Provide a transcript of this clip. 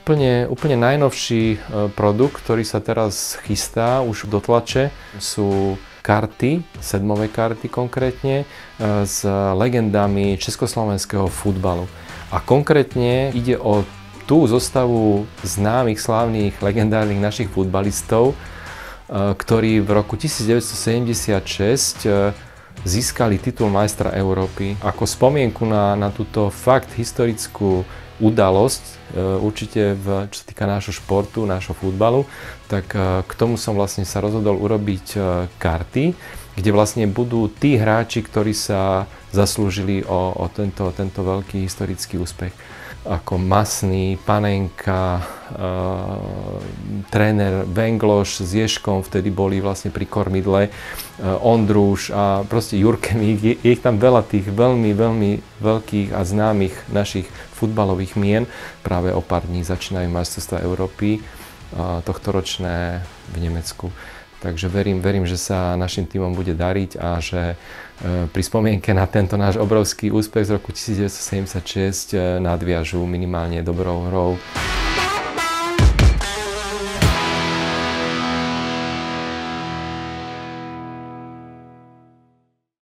úplne najnovší produkt, ktorý sa teraz chystá už do tlače, sú karty, sedmové karty konkrétne, s legendami československého futbalu. A konkrétne ide o tú zostavu známych, slávnych, legendárnych našich futbalistov, ktorí v roku 1976 získali titul majstra Európy. Ako spomienku na túto fakt historickú udalosť, určite čo sa týka nášho športu, nášho futbalu, tak k tomu som vlastne sa rozhodol urobiť karty, kde vlastne budú tí hráči, ktorí sa zaslúžili o tento veľký historický úspech. Ako Masný, Panenka, tréner Vengloš s Ježkom vtedy boli vlastne pri kormidle, Ondruš a proste Jurkemík. Je ich tam veľa tých veľmi veľkých a známych našich futbalových mien. Práve o pár dní začínajú majstrovstvá Európy tohtoročné v Nemecku. Takže verím, že sa našim tímom bude dariť a že pri spomienke na tento náš obrovský úspech z roku 1976 nadviažu minimálne dobrou hrou.